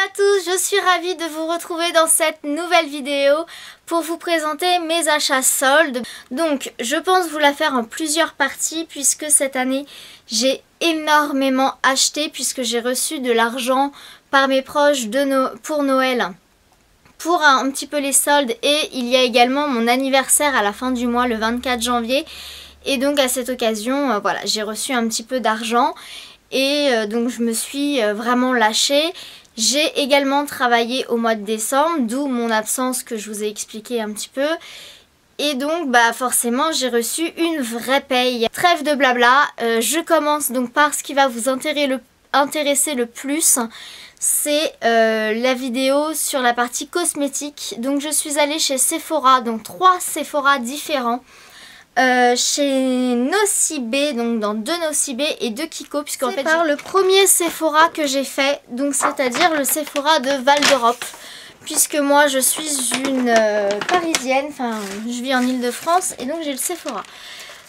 à tous, je suis ravie de vous retrouver dans cette nouvelle vidéo pour vous présenter mes achats soldes. Donc je pense vous la faire en plusieurs parties puisque cette année j'ai énormément acheté puisque j'ai reçu de l'argent par mes proches pour Noël. Pour un petit peu les soldes, et il y a également mon anniversaire à la fin du mois, le 24 janvier. Et donc à cette occasion, voilà, j'ai reçu un petit peu d'argent et donc je me suis vraiment lâchée. J'ai également travaillé au mois de décembre, d'où mon absence que je vous ai expliqué un petit peu. Et donc bah forcément j'ai reçu une vraie paye. Trêve de blabla, je commence donc par ce qui va vous intéresser le plus. C'est la vidéo sur la partie cosmétique. Donc je suis allée chez Sephora, donc 3 Sephora différents. Chez Nocibé, donc dans 2 Nocibé et 2 Kiko, puisque en fait par le premier Sephora que j'ai fait, donc c'est-à-dire le Sephora de Val d'Europe, puisque moi je suis une parisienne, enfin je vis en Île-de-France et donc j'ai le Sephora.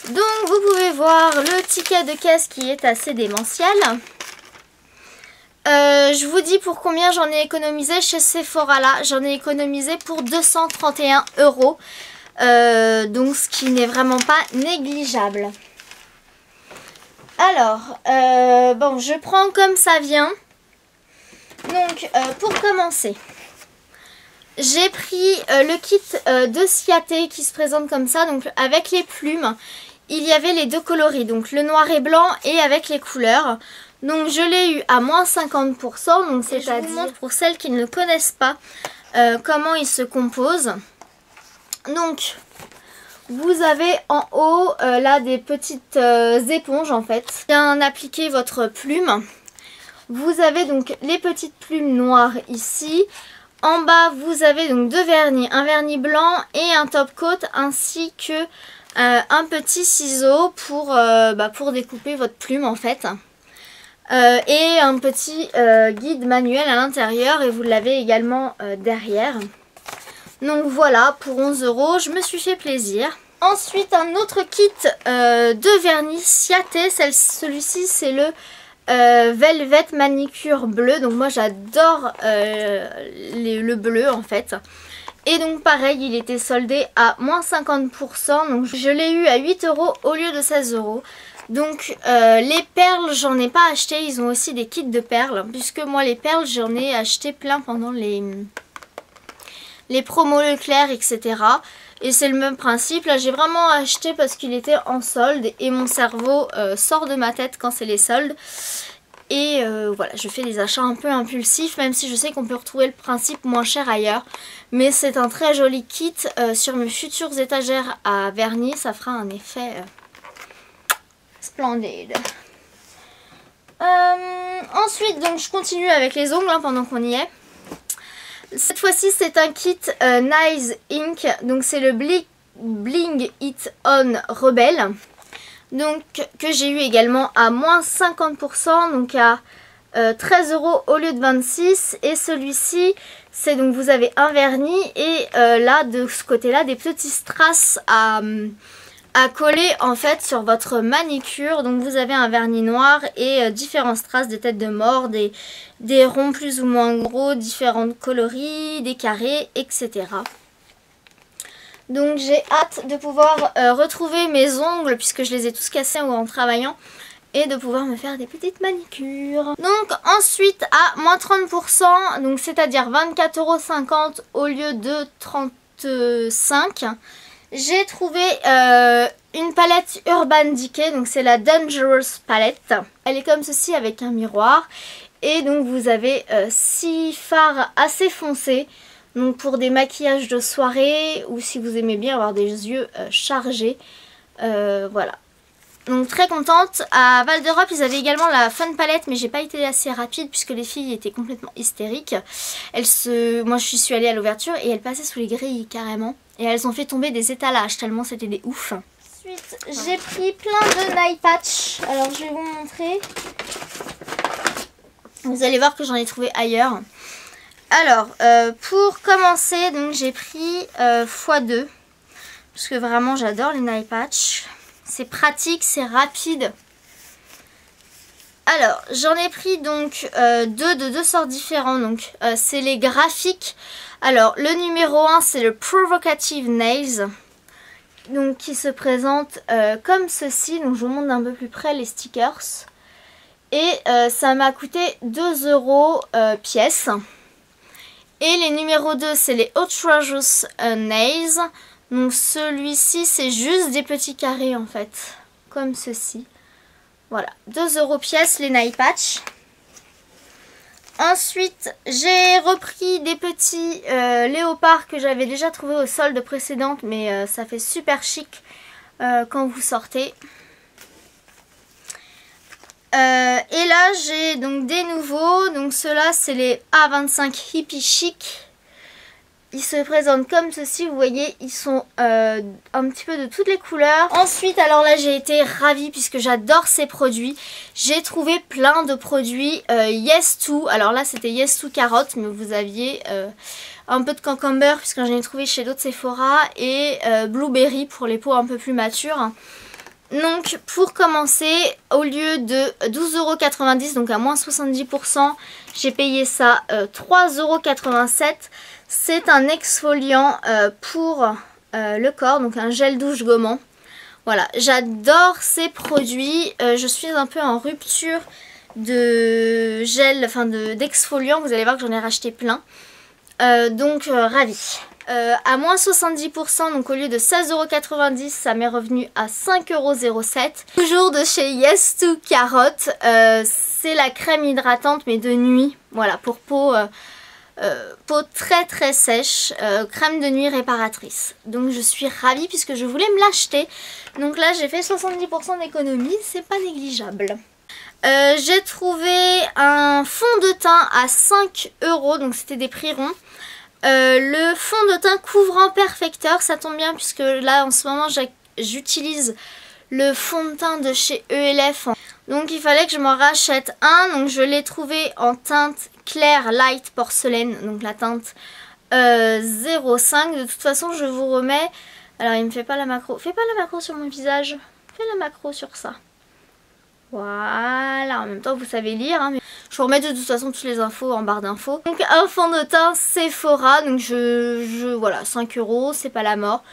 Donc vous pouvez voir le ticket de caisse qui est assez démentiel. Je vous dis pour combien j'en ai économisé chez Sephora là. J'en ai économisé pour 231 €. Donc ce qui n'est vraiment pas négligeable. Alors, bon, je prends comme ça vient. Donc, pour commencer, j'ai pris le kit de Ciaté qui se présente comme ça. Donc avec les plumes, il y avait les 2 coloris. Donc le noir et blanc et avec les couleurs. Donc je l'ai eu à moins 50%, donc c'est-à-dire, je vous montre pour celles qui ne le connaissent pas comment il se compose. Donc vous avez en haut là des petites éponges en fait. Bien appliquer votre plume. Vous avez donc les petites plumes noires ici. En bas vous avez donc 2 vernis, un vernis blanc et un top coat ainsi que un petit ciseau pour découper votre plume en fait. Et un petit guide manuel à l'intérieur et vous l'avez également derrière. Donc voilà, pour 11 €, je me suis fait plaisir. Ensuite, un autre kit de vernis Ciaté. Celui-ci, c'est le Velvet Manicure bleu. Donc moi, j'adore le bleu en fait. Et donc pareil, il était soldé à moins 50%. Donc je l'ai eu à 8 € au lieu de 16 €. Donc les perles, j'en ai pas acheté. Ils ont aussi des kits de perles. Puisque moi, les perles, j'en ai acheté plein pendant les promos Leclerc, etc. Et c'est le même principe. Là, j'ai vraiment acheté parce qu'il était en solde. Et mon cerveau sort de ma tête quand c'est les soldes. Et voilà, je fais des achats un peu impulsifs. Même si je sais qu'on peut retrouver le principe moins cher ailleurs. Mais c'est un très joli kit. Sur mes futures étagères à vernis, ça fera un effet splendide. Ensuite, donc je continue avec les ongles hein, pendant qu'on y est. Cette fois-ci, c'est un kit Nice Ink. Donc c'est le Bling It On Rebelle. Donc que j'ai eu également à moins 50%. Donc à 13 € au lieu de 26. Et celui-ci, c'est donc vous avez un vernis. Et là, de ce côté-là, des petits strass à coller en fait sur votre manicure. Donc vous avez un vernis noir et différents strass, des têtes de mort, des ronds plus ou moins gros, différentes coloris, des carrés, etc. Donc j'ai hâte de pouvoir retrouver mes ongles puisque je les ai tous cassés en travaillant et de pouvoir me faire des petites manicures. Donc ensuite à moins 30%, donc c'est-à-dire 24,50 € au lieu de 35 €. J'ai trouvé une palette Urban Decay, donc c'est la Dangerous palette. Elle est comme ceci avec un miroir. Et donc vous avez 6 fards assez foncés. Donc pour des maquillages de soirée ou si vous aimez bien avoir des yeux chargés. Voilà. Donc très contente. À Val d'Europe, ils avaient également la Fun Palette, mais j'ai pas été assez rapide puisque les filles étaient complètement hystériques. Moi je suis allée à l'ouverture et elles passaient sous les grilles carrément. Et elles ont fait tomber des étalages tellement c'était des ouf. Ensuite, j'ai pris plein de nail patch. Alors je vais vous montrer. Vous allez voir que j'en ai trouvé ailleurs. Alors, pour commencer, donc j'ai pris x2. Parce que vraiment j'adore les nail patch. C'est pratique, c'est rapide. Alors, j'en ai pris donc deux de deux sortes différents. Donc, c'est les graphiques. Alors, le numéro 1, c'est le Provocative Nails. Donc, qui se présente comme ceci. Donc, je vous montre d'un peu plus près les stickers. Et ça m'a coûté 2 € pièce. Et les numéros 2, c'est les Outrageous Nails. Donc, celui-ci, c'est juste des petits carrés en fait. Comme ceci. Voilà, 2 € pièce les nail patch. Ensuite, j'ai repris des petits léopards que j'avais déjà trouvé au solde précédente, mais ça fait super chic quand vous sortez. Et là, j'ai donc des nouveaux. Donc ceux-là, c'est les A25 Hippie Chic. Ils se présentent comme ceci, vous voyez, ils sont un petit peu de toutes les couleurs. Ensuite, alors là, j'ai été ravie puisque j'adore ces produits. J'ai trouvé plein de produits Yes2. Alors là, c'était Yes2 carotte, mais vous aviez un peu de concombre puisque j'en ai trouvé chez d'autres Sephora. Et blueberry pour les peaux un peu plus matures. Donc pour commencer, au lieu de 12,90 €, donc à moins 70%, j'ai payé ça 3,87 €. C'est un exfoliant pour le corps, donc un gel douche gommant. Voilà, j'adore ces produits. Je suis un peu en rupture de gel, enfin d'exfoliant. Vous allez voir que j'en ai racheté plein. Donc ravie. À moins 70%, donc au lieu de 16,90 €, ça m'est revenu à 5,07 €. Toujours de chez Yes2 Carotte. C'est la crème hydratante mais de nuit. Voilà, pour peau très très sèche, crème de nuit réparatrice. Donc je suis ravie puisque je voulais me l'acheter. Donc là j'ai fait 70% d'économie, c'est pas négligeable. J'ai trouvé un fond de teint à 5 €, donc c'était des prix ronds. Le fond de teint couvrant perfecteur, ça tombe bien puisque là en ce moment j'utilise le fond de teint de chez ELF. Donc il fallait que je m'en rachète un. Donc je l'ai trouvé en teinte claire light porcelaine. Donc la teinte 0,5. De toute façon je vous remets. Alors il me fait pas la macro. Fais pas la macro sur mon visage. Fais la macro sur ça. Voilà, en même temps vous savez lire hein, mais je vous remets de toute façon toutes les infos en barre d'infos. Donc un fond de teint Sephora, donc voilà, 5 €, c'est pas la mort.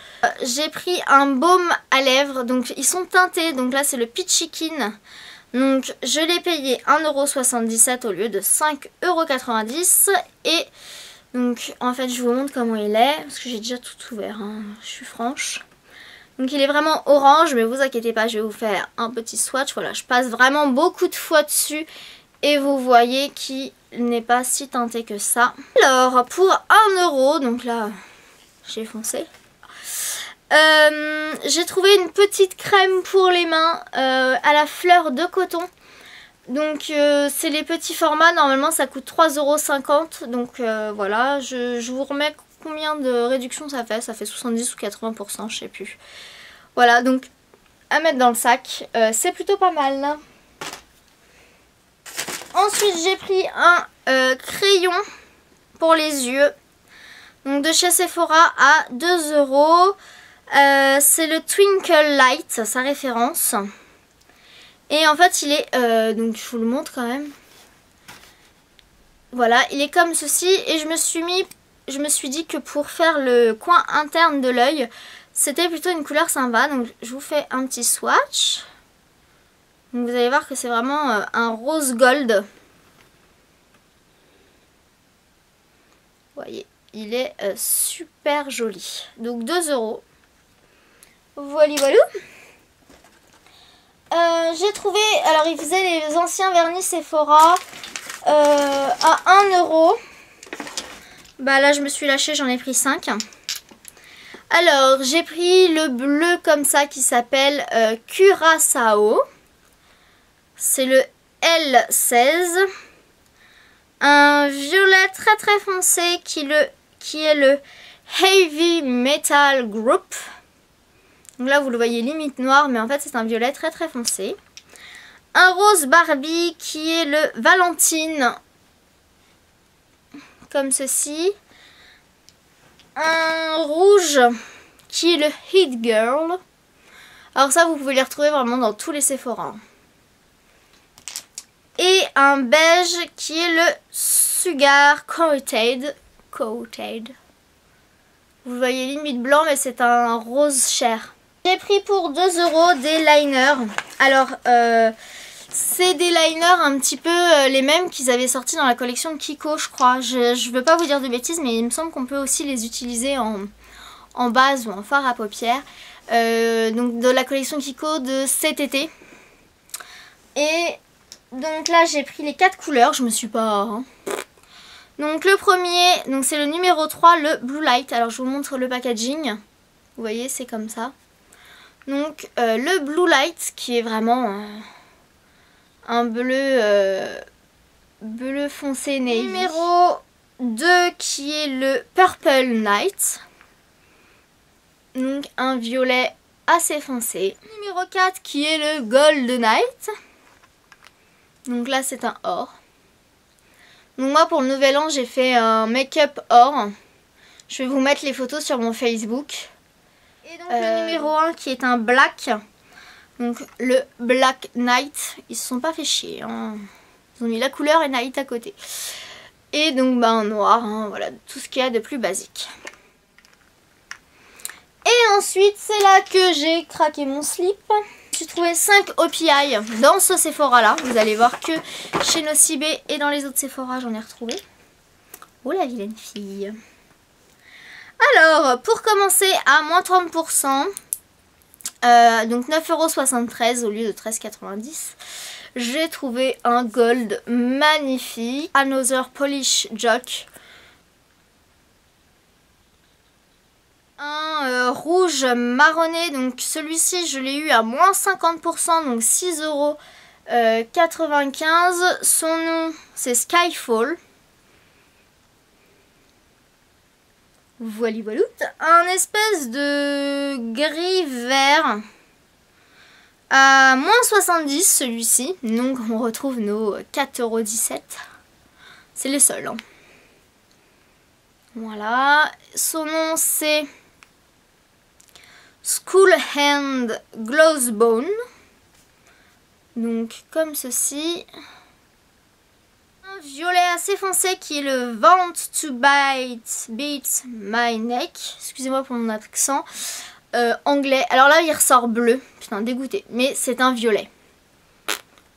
J'ai pris un baume à lèvres, donc ils sont teintés, donc là c'est le Peachy Keen. Donc je l'ai payé 1,77 € au lieu de 5,90 €. Et donc en fait je vous montre comment il est, parce que j'ai déjà tout ouvert, hein, je suis franche. Donc il est vraiment orange, mais vous inquiétez pas, je vais vous faire un petit swatch. Voilà, je passe vraiment beaucoup de fois dessus et vous voyez qu'il n'est pas si teinté que ça. Alors pour 1 €, donc là j'ai foncé. J'ai trouvé une petite crème pour les mains à la fleur de coton. Donc c'est les petits formats, normalement ça coûte 3,50 €. Donc voilà, je vous remets combien de réduction ça fait. Ça fait 70 ou 80%, je sais plus. Voilà, donc à mettre dans le sac, c'est plutôt pas mal là. Ensuite j'ai pris un crayon pour les yeux. Donc de chez Sephora à 2 €. C'est le Twinkle Light, sa référence. Et en fait il est, donc je vous le montre quand même. Voilà, il est comme ceci et je me suis dit que pour faire le coin interne de l'œil, c'était plutôt une couleur sympa. Donc je vous fais un petit swatch. Donc vous allez voir que c'est vraiment un rose gold. Vous voyez, il est super joli. Donc 2 €. Voilà, voilà. J'ai trouvé, alors ils faisaient les anciens vernis Sephora à 1 €. Bah là je me suis lâchée, j'en ai pris 5. Alors j'ai pris le bleu comme ça qui s'appelle Curaçao. C'est le L16. Un violet très très foncé qui est le Heavy Metal Group. Donc là vous le voyez limite noir, mais en fait c'est un violet très très foncé. Un rose Barbie qui est le Valentine, comme ceci. Un rouge qui est le Hit Girl. Alors ça vous pouvez les retrouver vraiment dans tous les Sephora. un beige qui est le Sugar Coated. Vous voyez limite blanc, mais c'est un rose chair. J'ai pris pour 2 € des liners. Alors, c'est des liners un petit peu les mêmes qu'ils avaient sortis dans la collection Kiko, je crois. Je veux pas vous dire de bêtises, mais il me semble qu'on peut aussi les utiliser en base ou en fard à paupières. Donc de la collection Kiko de cet été. Et donc là j'ai pris les 4 couleurs, je me suis pas... hein. Donc le premier, c'est le numéro 3, le Blue Light. Alors je vous montre le packaging. Vous voyez, c'est comme ça. Donc le Blue Light qui est vraiment un bleu, bleu foncé navy. Numéro 2 qui est le Purple Night. Donc un violet assez foncé. Numéro 4 qui est le Gold Night. Donc là c'est un or. Donc moi pour le nouvel an j'ai fait un make-up or. Je vais vous mettre les photos sur mon Facebook. Et donc le numéro 1 qui est un black. Donc le Black Night. Ils se sont pas fait chier. Hein. Ils ont mis la couleur et Night à côté. Et donc un noir. Hein, voilà, tout ce qu'il y a de plus basique. Et ensuite c'est là que j'ai craqué mon slip. J'ai trouvé 5 OPI dans ce Sephora là. Vous allez voir que chez Nocibé et dans les autres Sephora j'en ai retrouvé. Oh la vilaine fille. Alors pour commencer à moins 30%, donc 9,73 € au lieu de 13,90 €. J'ai trouvé un gold magnifique. Another Polish Jock. Un rouge marronné, donc celui-ci je l'ai eu à moins 50%, donc 6,95 €. Son nom c'est Skyfall. Voilà, voilà. Un espèce de gris vert à moins 70 celui-ci. Donc on retrouve nos 4,17 €. C'est les seuls. Hein. Voilà. Son nom c'est School Hand Gloss Bone. Donc comme ceci. Un violet assez foncé qui est le Want to Beat My Neck. Excusez-moi pour mon accent anglais. Alors là il ressort bleu. Putain dégoûté. Mais c'est un violet.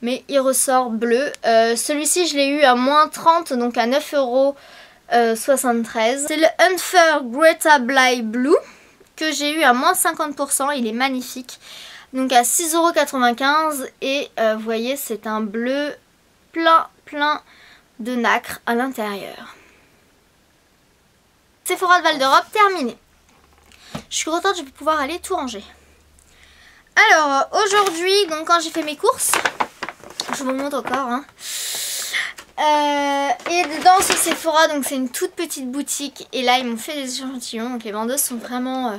Mais il ressort bleu. Celui-ci je l'ai eu à moins 30, donc à 9,73 €. C'est le Unfair Greta Bly Blue que j'ai eu à moins 50%. Il est magnifique. Donc à 6,95 € et vous voyez c'est un bleu plein de nacre à l'intérieur. Sephora de Val d'Europe terminé. Je suis contente, je vais pouvoir aller tout ranger. Alors aujourd'hui, donc quand j'ai fait mes courses, je vous montre encore. Hein. Et dans ce Sephora, donc c'est une toute petite boutique. Et là ils m'ont fait des échantillons. Donc les vendeuses sont vraiment...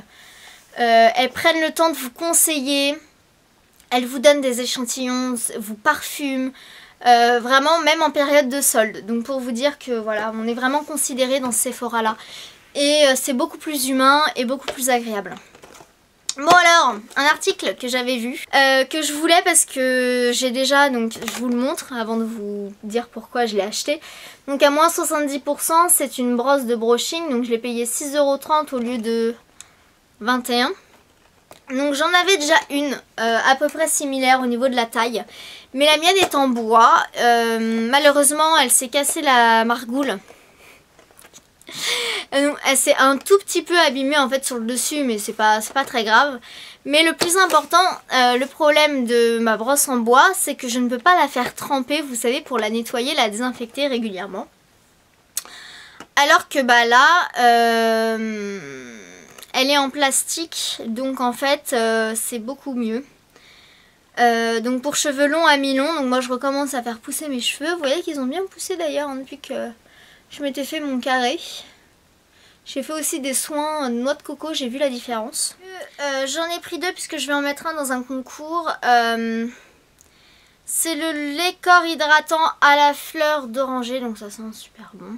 elles prennent le temps de vous conseiller. Elles vous donnent des échantillons, vous parfument. Vraiment même en période de solde. Donc pour vous dire que voilà, on est vraiment considéré dans ce Sephora là. Et c'est beaucoup plus humain et beaucoup plus agréable. Bon alors, un article que j'avais vu, que je voulais parce que j'ai déjà, donc je vous le montre avant de vous dire pourquoi je l'ai acheté. Donc à moins 70%, c'est une brosse de brushing, donc je l'ai payé 6,30 € au lieu de 21 €. Donc j'en avais déjà une à peu près similaire au niveau de la taille. Mais la mienne est en bois. Malheureusement, elle s'est cassée la margoule. Elle s'est un tout petit peu abîmée en fait sur le dessus, mais c'est pas très grave. Mais le plus important, le problème de ma brosse en bois, c'est que je ne peux pas la faire tremper, vous savez, pour la nettoyer, la désinfecter régulièrement. Alors que bah là, elle est en plastique, donc en fait c'est beaucoup mieux. Donc pour cheveux longs à mi-long, donc moi je recommence à faire pousser mes cheveux. Vous voyez qu'ils ont bien poussé d'ailleurs hein, depuis que je m'étais fait mon carré. J'ai fait aussi des soins de noix de coco, j'ai vu la différence. J'en ai pris 2 puisque je vais en mettre un dans un concours. C'est le lait corps hydratant à la fleur d'oranger, donc ça sent super bon.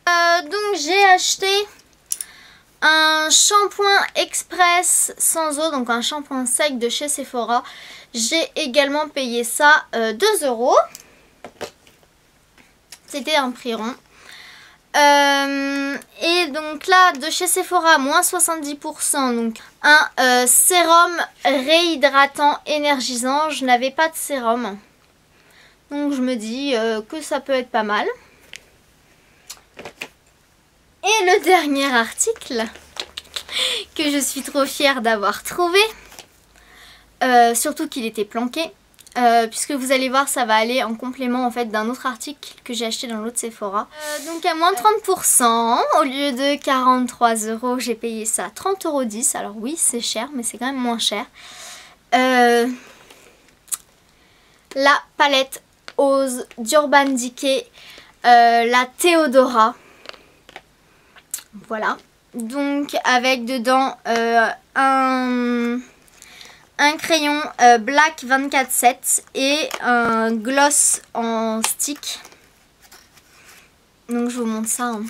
Donc j'ai acheté un shampoing express sans eau, donc un shampoing sec de chez Sephora. J'ai également payé ça 2 €. C'était un prix rond. Et donc là, de chez Sephora, moins 70%. Donc un sérum réhydratant énergisant. Je n'avais pas de sérum. Donc je me dis que ça peut être pas mal. Et le dernier article que je suis trop fière d'avoir trouvé. Surtout qu'il était planqué. Puisque vous allez voir, ça va aller en complément en fait d'un autre article que j'ai acheté dans l'autre Sephora. Donc à moins 30%, au lieu de 43 €, j'ai payé ça 30,10 €. Alors oui, c'est cher, mais c'est quand même moins cher. La palette Ose d'Urban Decay, la Theodora. Voilà. Donc avec dedans un crayon Black 24/7 et un gloss en stick. Donc je vous montre ça. Hein.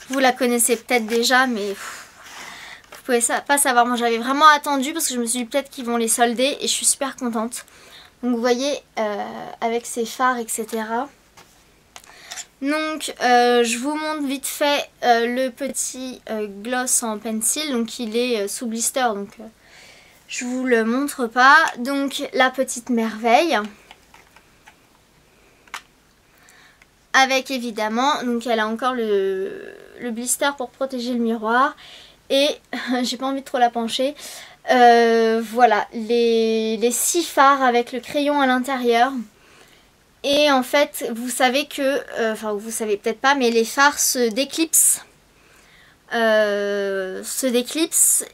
Vous la connaissez peut-être déjà, mais vous pouvez pas savoir. Moi j'avais vraiment attendu parce que je me suis dit peut-être qu'ils vont les solder et je suis super contente. Donc vous voyez avec ses fards, etc. Donc je vous montre vite fait le petit gloss en pencil. Donc il est sous blister, donc je vous le montre pas. Donc la petite merveille. Avec évidemment, donc elle a encore le blister pour protéger le miroir. Et j'ai pas envie de trop la pencher. Voilà, les 6 fards avec le crayon à l'intérieur. Et en fait, vous savez que, enfin vous savez peut-être pas, mais les fards se déclipsent.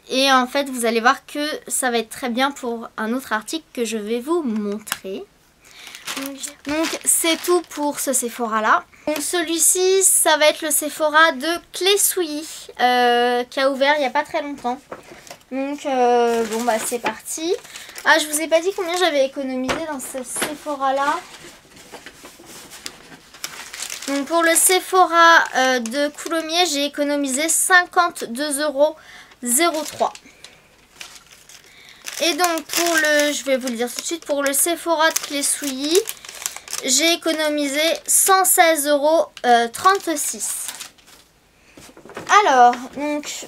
Et en fait vous allez voir que ça va être très bien pour un autre article que je vais vous montrer. Donc c'est tout pour ce Sephora là. Donc celui-ci ça va être le Sephora de Clé Souilly qui a ouvert il n'y a pas très longtemps. Donc bon bah c'est parti. Ah, je vous ai pas dit combien j'avais économisé dans ce Sephora là. Donc pour le Sephora de Coulommiers, j'ai économisé 52,03 €. Et donc pour le, je vais vous le dire tout de suite, pour le Sephora de Clé-Souilly, j'ai économisé 116,36 €. Alors, donc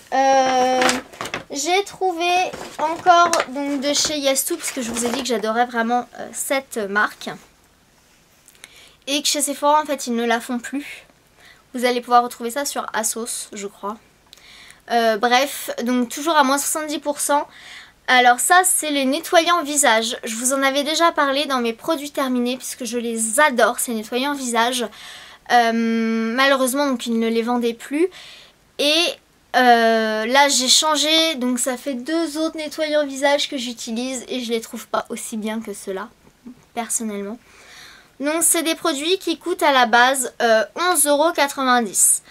j'ai trouvé encore donc, de chez Yes2, parce que je vous ai dit que j'adorais vraiment cette marque. Et que chez Sephora en fait ils ne la font plus. Vous allez pouvoir retrouver ça sur Asos je crois. Bref, donc toujours à moins 70%. Alors ça c'est les nettoyants visage. Je vous en avais déjà parlé dans mes produits terminés puisque je les adore ces nettoyants visage. Malheureusement donc ils ne les vendaient plus. Et là j'ai changé, donc ça fait 2 autres nettoyants visage que j'utilise et je les trouve pas aussi bien que ceux-là personnellement. Donc c'est des produits qui coûtent à la base 11,90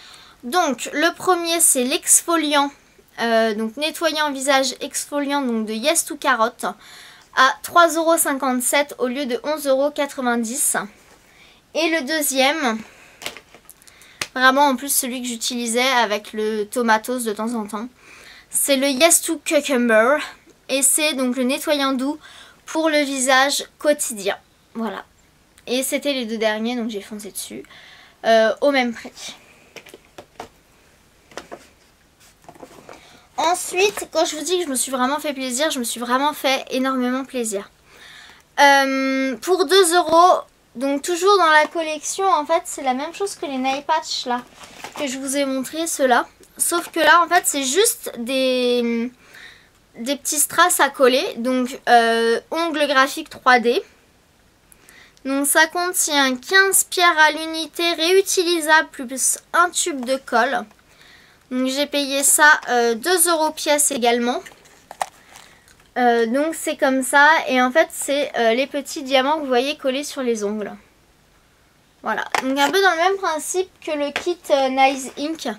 €. Donc le premier c'est l'exfoliant, donc nettoyant visage exfoliant donc de Yes2 Carotte à 3,57 € au lieu de 11,90 €. Et le deuxième, vraiment en plus celui que j'utilisais avec le tomatos de temps en temps, c'est le Yes2 Cucumber et c'est donc le nettoyant doux pour le visage quotidien. Voilà. Et c'était les 2 derniers, donc j'ai foncé dessus, au même prix. Ensuite, quand je vous dis que je me suis vraiment fait plaisir, je me suis vraiment fait énormément plaisir. Pour 2 €, donc toujours dans la collection, en fait, c'est la même chose que les nail patch là, que je vous ai montré, ceux-là. Sauf que là, en fait, c'est juste des petits strass à coller, donc ongles graphiques 3D. Donc ça contient 15 pierres à l'unité réutilisables plus un tube de colle. Donc j'ai payé ça 2 € pièce également. Donc c'est comme ça et en fait c'est les petits diamants que vous voyez collés sur les ongles. Voilà, donc un peu dans le même principe que le kit Nice Ink.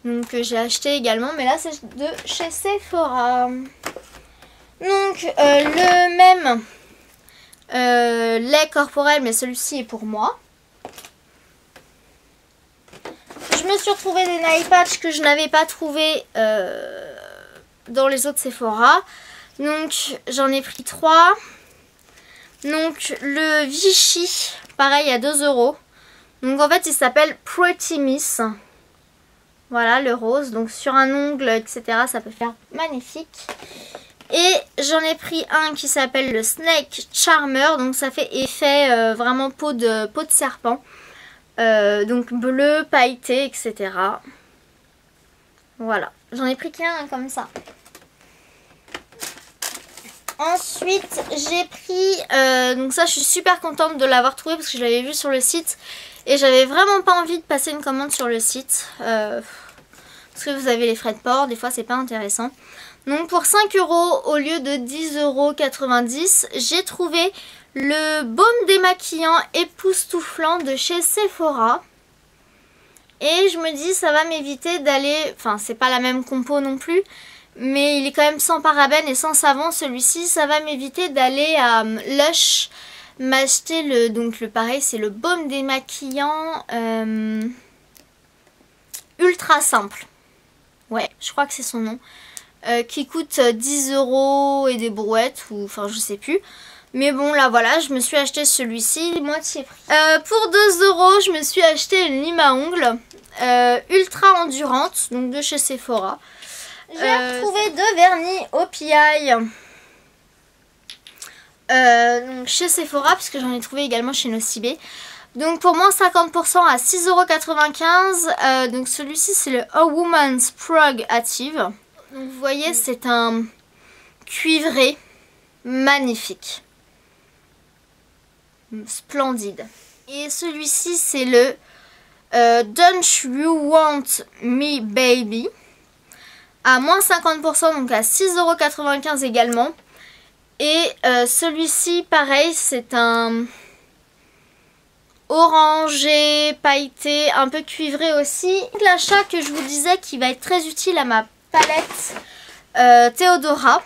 Donc que j'ai acheté également, mais là c'est de chez Sephora. Donc le même lait corporel, mais celui-ci est pour moi. Je me suis retrouvée des nail patch que je n'avais pas trouvé dans les autres Sephora. Donc j'en ai pris 3. Donc le Vichy, pareil à 2 €. Donc en fait il s'appelle Pretty Miss. Voilà le rose, donc sur un ongle etc ça peut faire magnifique. Et j'en ai pris un qui s'appelle le Snake Charmer, donc ça fait effet vraiment peau de serpent. Donc bleu, pailleté, etc. Voilà, j'en ai pris qu'un comme ça. Ensuite j'ai pris, donc ça je suis super contente de l'avoir trouvé parce que je l'avais vu sur le site. Et j'avais vraiment pas envie de passer une commande sur le site. Parce que vous avez les frais de port, des fois c'est pas intéressant. Donc pour 5 € au lieu de 10,90 €, j'ai trouvé le baume démaquillant époustouflant de chez Sephora. Et je me dis ça va m'éviter d'aller, enfin c'est pas la même compo non plus, mais il est quand même sans parabènes et sans savon celui-ci. Ça va m'éviter d'aller à Lush m'acheter le pareil, c'est le baume démaquillant ultra simple. Ouais, je crois que c'est son nom. Qui coûte 10 € et des brouettes, ou enfin je sais plus. Mais bon là voilà, je me suis acheté celui-ci, moitié prix. Pour 2 €, je me suis acheté une lime à ongles ultra endurante, donc de chez Sephora. J'ai retrouvé 2 vernis au PI. Donc chez Sephora, parce que j'en ai trouvé également chez Nocibé. Donc pour moins 50% à 6,95 €. Donc celui-ci c'est le A Woman's Prog Active. Donc vous voyez c'est un cuivré magnifique. Splendide. Et celui-ci c'est le Don't You Want Me Baby. À moins 50%, donc à 6,95 € également. Et celui-ci pareil c'est un orangé, pailleté, un peu cuivré aussi. L'achat que je vous disais qui va être très utile à ma palette Theodora,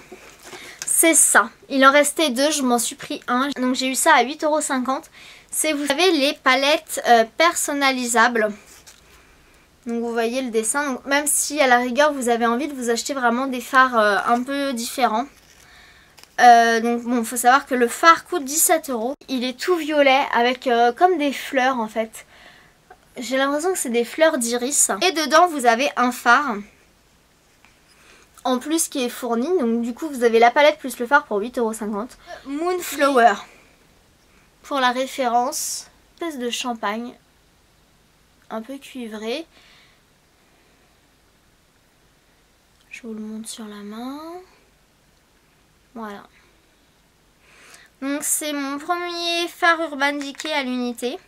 c'est ça. Il en restait 2, je m'en suis pris un. Donc j'ai eu ça à 8,50 €. C'est, vous savez, les palettes personnalisables. Donc vous voyez le dessin. Donc, même si à la rigueur vous avez envie de vous acheter vraiment des fards un peu différents. Donc bon, il faut savoir que le fard coûte 17 €. Il est tout violet avec comme des fleurs en fait. J'ai l'impression que c'est des fleurs d'iris. Et dedans vous avez un fard en plus qui est fourni. Donc du coup vous avez la palette plus le fard pour 8,50 €. Moonflower. Pour la référence, espèce de champagne. Un peu cuivré. Je vous le montre sur la main. Voilà. Donc c'est mon premier fard Urban Decay à l'unité.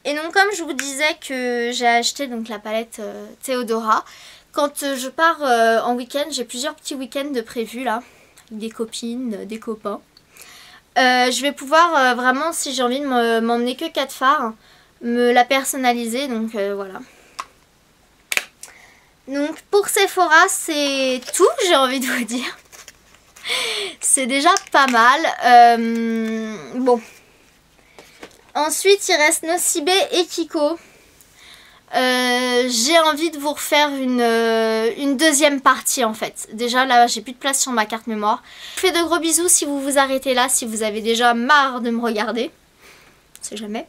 Et donc comme je vous disais que j'ai acheté donc la palette Theodora, quand je pars en week-end, j'ai plusieurs petits week-ends de prévus là, avec des copines, des copains. Je vais pouvoir vraiment, si j'ai envie de m'emmener que 4 fards, me la personnaliser, donc voilà. Donc pour Sephora c'est tout, j'ai envie de vous dire. C'est déjà pas mal. Bon. Ensuite il reste Nocibé et Kiko. J'ai envie de vous refaire une deuxième partie en fait. Déjà là j'ai plus de place sur ma carte mémoire. Je vous fais de gros bisous si vous vous arrêtez là, si vous avez déjà marre de me regarder. On sait jamais.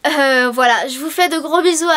Voilà, je vous fais de gros bisous.